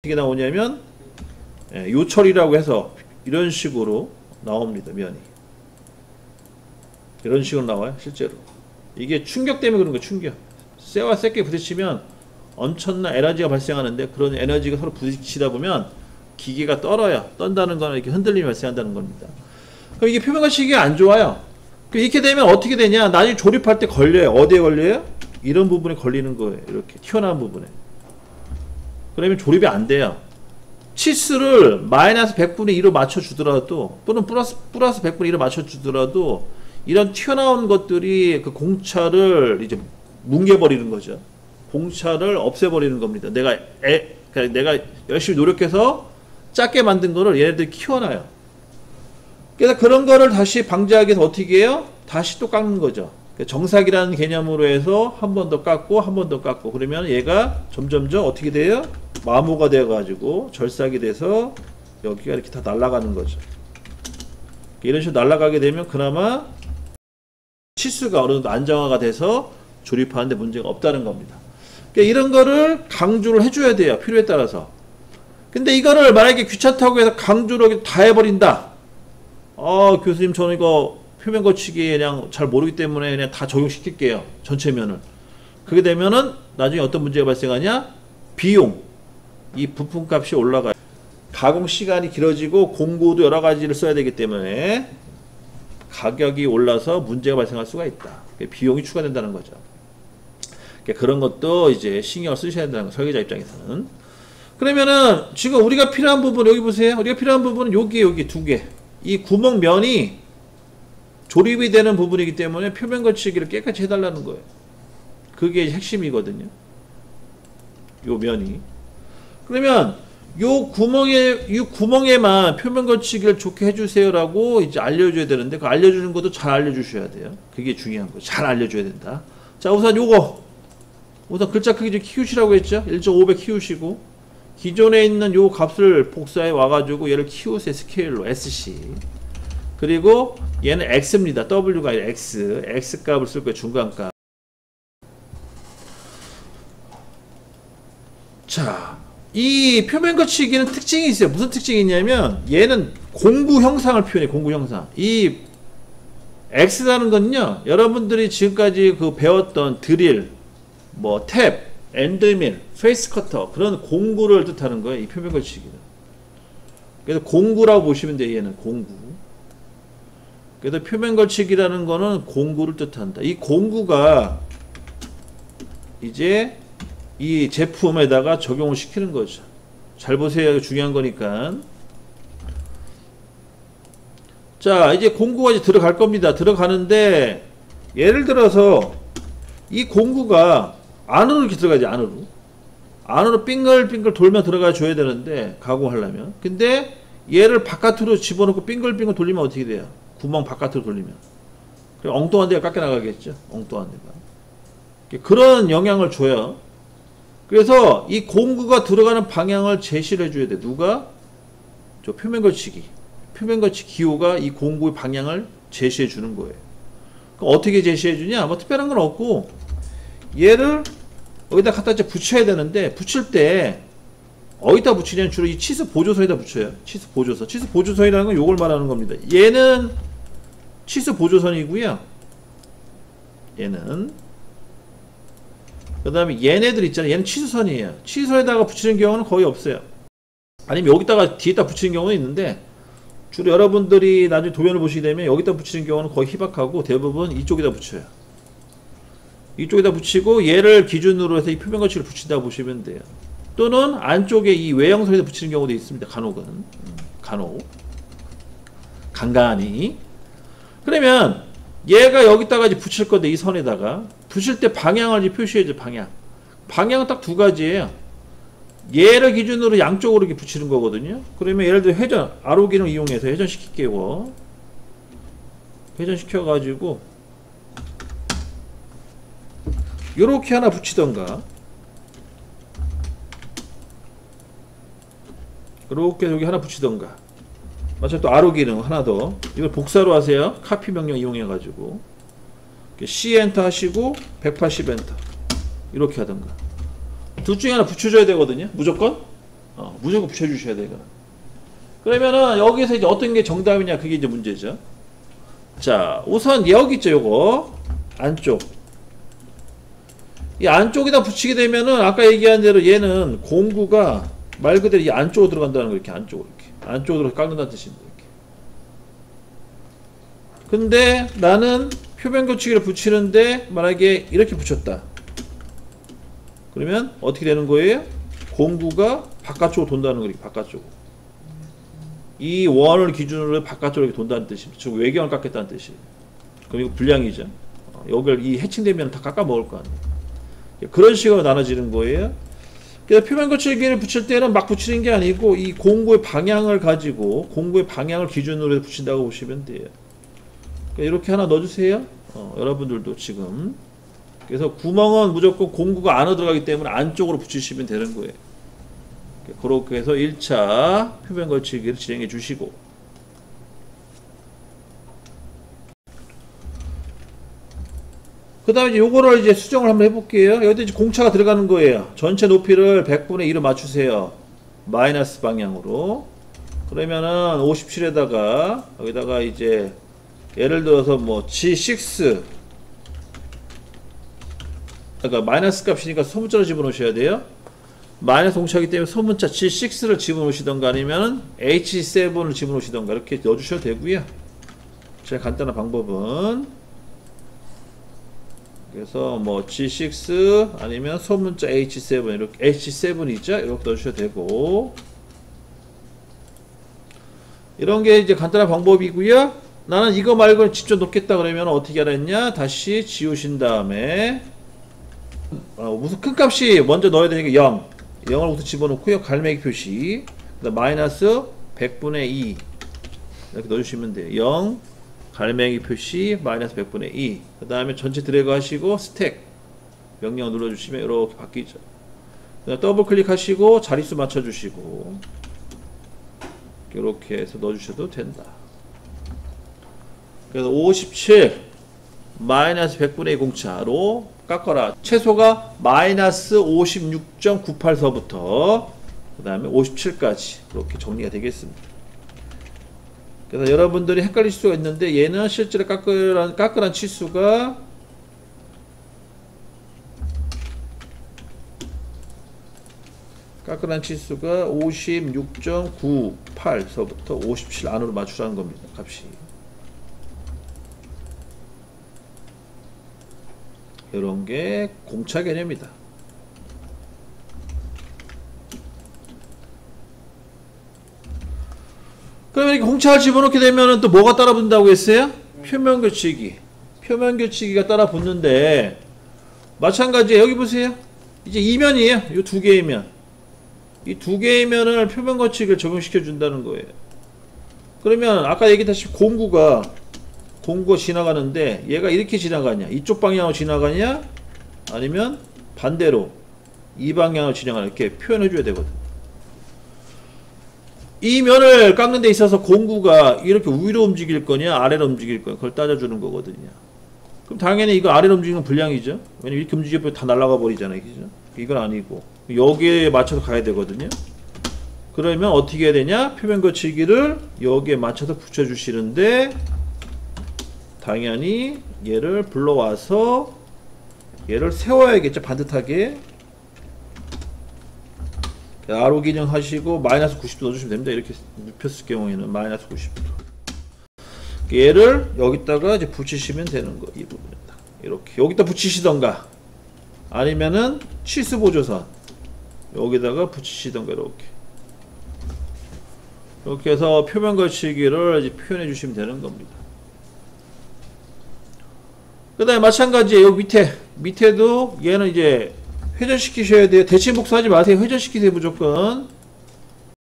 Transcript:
어떻게 나오냐면 요철이라고 해서 이런 식으로 나옵니다. 면이 이런 식으로 나와요. 실제로 이게 충격 때문에 그런 거예요. 충격. 쇠와 쇠끼리 부딪히면 엄청난 에너지가 발생하는데, 그런 에너지가 서로 부딪히다 보면 기계가 떨어요. 떤다는 거는 이렇게 흔들림이 발생한다는 겁니다. 그럼 이게 표면과시기가 안 좋아요. 이렇게 되면 어떻게 되냐, 나중에 조립할 때 걸려요. 어디에 걸려요? 이런 부분에 걸리는 거예요. 이렇게 튀어나온 부분에. 그러면 조립이 안 돼요. 치수를 마이너스 100분의 2로 맞춰주더라도, 또는 플러스 100분의 2로 맞춰주더라도, 이런 튀어나온 것들이 그 공차를 이제 뭉개버리는 거죠. 공차를 없애버리는 겁니다. 내가 열심히 노력해서 작게 만든 거를 얘네들이 키워놔요. 그래서 그런 거를 다시 방지하기 위해서 어떻게 해요? 다시 또 깎는 거죠. 정삭이라는 개념으로 해서 한 번 더 깎고 한 번 더 깎고, 그러면 얘가 점점점 어떻게 돼요? 마모가 되어 가지고 절삭이 돼서 여기가 이렇게 다 날아가는 거죠. 이런 식으로 날아가게 되면 그나마 치수가 어느 정도 안정화가 돼서 조립하는데 문제가 없다는 겁니다. 그러니까 이런 거를 강조를 해줘야 돼요. 필요에 따라서. 근데 이거를 만약에 귀찮다고 해서 강조를 다 해버린다. 교수님 저는 이거 표면 거치기 그냥 잘 모르기 때문에 그냥 다 적용시킬게요. 전체 면을. 그게 되면은 나중에 어떤 문제가 발생하냐? 비용. 이 부품값이 올라가요. 가공 시간이 길어지고 공구도 여러 가지를 써야 되기 때문에 가격이 올라서 문제가 발생할 수가 있다. 비용이 추가된다는 거죠. 그런 것도 이제 신경을 쓰셔야 된다는 거, 설계자 입장에서는. 그러면은 지금 우리가 필요한 부분 여기 보세요. 우리가 필요한 부분은 여기 두 개. 이 구멍 면이 조립이 되는 부분이기 때문에 표면 거치기를 깨끗이 해달라는 거예요. 그게 핵심이거든요. 요 면이. 그러면 이 구멍에만 표면 거치기를 좋게 해주세요라고 이제 알려줘야 되는데, 그 알려주는 것도 잘 알려주셔야 돼요. 그게 중요한 거예요. 잘 알려줘야 된다. 자, 우선 우선 글자 크기 좀 키우시라고 했죠. 1.5배 키우시고, 기존에 있는 요 값을 복사해 와가지고 얘를 키우세요. 스케일로 SC. 그리고 얘는 X입니다. W가 아니라 X. X 값을 쓸 거예요. 중간값. 자, 이 표면 거치기는 특징이 있어요. 무슨 특징이 있냐면 얘는 공구 형상을 표현해. 공구 형상. 이 X라는 건요, 여러분들이 지금까지 그 배웠던 드릴, 뭐 탭, 엔드밀, 페이스 커터, 그런 공구를 뜻하는 거예요. 이 표면 거치기는. 그래서 공구라고 보시면 돼요. 얘는 공구. 그래서 표면 거치기라는 거는 공구를 뜻한다. 이 공구가 이제 이 제품에다가 적용을 시키는 거죠. 잘 보세요. 중요한 거니까. 자, 이제 공구가 이제 들어갈 겁니다. 들어가는데, 예를 들어서 이 공구가 안으로 이렇게 들어가야지. 안으로 빙글빙글 돌면 들어가 줘야 되는데, 가공하려면. 근데 얘를 바깥으로 집어넣고 빙글빙글 돌리면 어떻게 돼요? 구멍 바깥으로 돌리면. 그리고 엉뚱한 데가 깎여 나가겠죠. 엉뚱한 데가. 그런 영향을 줘요. 그래서 이 공구가 들어가는 방향을 제시를 해줘야 돼. 누가? 저 표면 거치기. 표면 거치기 기호가 이 공구의 방향을 제시해 주는 거예요. 그럼 어떻게 제시해 주냐? 뭐 특별한 건 없고, 얘를 여기다 갖다 이제 붙여야 되는데, 붙일 때 어디다 붙이냐면 주로 이 치수 보조선에다 붙여요. 치수 보조선. 치수 보조선이라는 건 요걸 말하는 겁니다. 얘는 치수 보조선이고요. 얘는. 그 다음에 얘네들 있잖아요. 얘는 치수선이에요. 치수선에다가 붙이는 경우는 거의 없어요. 아니면 여기다가 뒤에다 붙이는 경우는 있는데, 주로 여러분들이 나중에 도면을 보시게 되면 여기다 붙이는 경우는 거의 희박하고, 대부분 이쪽에다 붙여요. 이쪽에다 붙이고 얘를 기준으로 해서 이 표면 거치기를 붙인다고 보시면 돼요. 또는 안쪽에 이 외형선에다 붙이는 경우도 있습니다. 간간히. 그러면 얘가 여기다가 이제 붙일 건데, 이 선에다가 붙일 때 방향을 이제 표시해줘. 방향은 딱 두 가지예요. 얘를 기준으로 양쪽으로 이렇게 붙이는 거거든요. 그러면 예를 들어 회전, 아로 기능 이용해서 회전시킬게요. 회전시켜가지고 요렇게 하나 붙이던가, 이렇게 여기 하나 붙이던가. 마찬가지로 또 아로 기능 하나 더. 이걸 복사로 하세요. 카피 명령 이용해가지고 C 엔터 하시고 180 엔터 이렇게 하던가. 둘 중에 하나 붙여줘야 되거든요. 무조건. 무조건 붙여주셔야 돼요. 이거는. 그러면은 여기서 이제 어떤 게 정답이냐 그게 이제 문제죠. 자, 우선 여기 있죠, 요거 안쪽. 이 안쪽에다 붙이게 되면은 아까 얘기한 대로 얘는 공구가 말 그대로 이 안쪽으로 들어간다는 거 이렇게 안쪽으로 깎는다는 뜻입니다. 이렇게. 근데 나는 표면 거치기를 붙이는데 만약에 이렇게 붙였다. 그러면 어떻게 되는 거예요? 공구가 바깥쪽으로 돈다는 거예요. 바깥쪽으로. 이 원을 기준으로 바깥쪽으로 이렇게 돈다는 뜻입니다. 즉 외경을 깎겠다는 뜻이에요. 그럼 이거 불량이죠. 여기를 이 해칭되면 다 깎아 먹을 거 아니에요. 그런 식으로 나눠지는 거예요. 그래서 표면 거치기를 붙일 때는 막 붙이는 게 아니고 이 공구의 방향을 가지고 공구의 방향을 기준으로 붙인다고 보시면 돼요. 그러니까 이렇게 하나 넣어주세요. 여러분들도 지금. 그래서 구멍은 무조건 공구가 안으로 들어가기 때문에 안쪽으로 붙이시면 되는 거예요. 그렇게 해서 1차 표면 거치기를 진행해 주시고, 그 다음에 이제 요거를 이제 수정을 한번 해볼게요. 여기다 이제 공차가 들어가는 거예요. 전체 높이를 100분의 2로 맞추세요. 마이너스 방향으로. 그러면은 57에다가 여기다가 이제 예를 들어서 뭐 G6, 그러니까 마이너스 값이니까 소문자로 집어넣으셔야 돼요. 마이너스 공차이기 때문에 소문자 G6를 집어넣으시던가 아니면 H7을 집어넣으시던가 이렇게 넣어주셔도 되고요. 제일 간단한 방법은 그래서 뭐 G6 아니면 소문자 H7 이렇게 H7이죠. 이렇게 넣어주셔도 되고, 이런 게 이제 간단한 방법이고요. 나는 이거 말고 직접 넣겠다 그러면 어떻게 하랬냐? 다시 지우신 다음에 무슨 큰 값이 먼저 넣어야 되니까 0을 우선 집어넣고요. 갈매기 표시, 그다음 마이너스 100분의 2 이렇게 넣어주시면 돼요. 0 갈매기 표시 마이너스 100분의 2. 그 다음에 전체 드래그 하시고 스택 명령 눌러주시면 이렇게 바뀌죠. 그다음 더블 클릭하시고 자릿수 맞춰주시고 이렇게 해서 넣어주셔도 된다. 그래서 57 마이너스 100분의 2 공차로 깎아라. 최소가 마이너스 56.98서부터 그 다음에 57까지 그렇게 정리가 되겠습니다. 그래서 여러분들이 헷갈릴 수가 있는데 얘는 실제로 깎으란 치수가 깎으란 치수가 56.98서부터 57 안으로 맞추라는 겁니다. 값이. 이런 게 공차 개념이다. 그러면 이렇게 공차를 집어넣게 되면 또 뭐가 따라 붙는다고 했어요? 표면 교치기. 표면 교치기가 따라 붙는데 마찬가지예요. 여기 보세요. 이제 이면이에요. 이 두 개의 면. 이 두 개의 면을 표면 거치기를 적용시켜 준다는 거예요. 그러면 아까 얘기했다시피 공구가 지나가는데 얘가 이렇게 지나가냐, 이쪽 방향으로 지나가냐, 아니면 반대로 이 방향으로 지나가냐, 이렇게 표현해 줘야 되거든. 이 면을 깎는 데 있어서 공구가 이렇게 위로 움직일 거냐 아래로 움직일 거냐 그걸 따져주는 거거든요. 그럼 당연히 이거 아래로 움직이면 불량이죠. 왜냐면 이렇게 움직이면 다 날아가 버리잖아요. 그죠? 이건 아니고 여기에 맞춰서 가야 되거든요. 그러면 어떻게 해야 되냐, 표면 거치기를 여기에 맞춰서 붙여주시는데 당연히 얘를 불러와서 얘를 세워야겠죠. 반듯하게 아로 기능 하시고 마이너스 90도 넣어주시면 됩니다. 이렇게 눕혔을 경우에는 마이너스 90도. 얘를 여기다가 이제 붙이시면 되는 거. 이 부분에다 이렇게 여기다 붙이시던가 아니면은 치수 보조선 여기다가 붙이시던가 이렇게 해서 표면 거치기를 이제 표현해 주시면 되는 겁니다. 그 다음에 마찬가지예요. 여기 밑에도 얘는 이제 회전시키셔야 돼요. 대칭 복사하지 마세요. 회전시키세요 무조건.